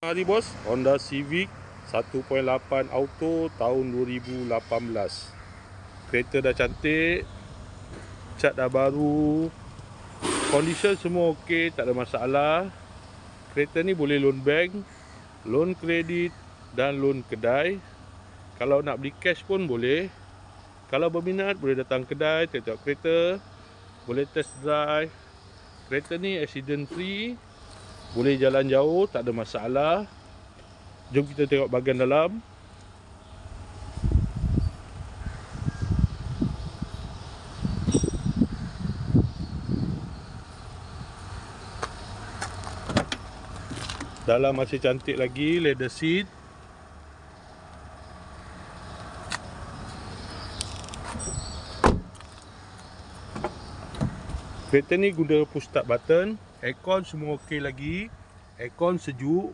Hari bos, Honda Civic 1.8 auto tahun 2018. Kereta dah cantik, cat dah baru, condition semua okey, tak ada masalah. Kereta ni boleh loan bank, loan kredit dan loan kedai. Kalau nak beli cash pun boleh. Kalau berminat boleh datang kedai, tengok kereta, boleh test drive. Kereta ni accident free, boleh jalan jauh, tak ada masalah. Jom kita tengok bahagian dalam. Dalam masih cantik lagi, leather seat. Kereta ni guna push start button. Aircon semua okey lagi. Aircon sejuk.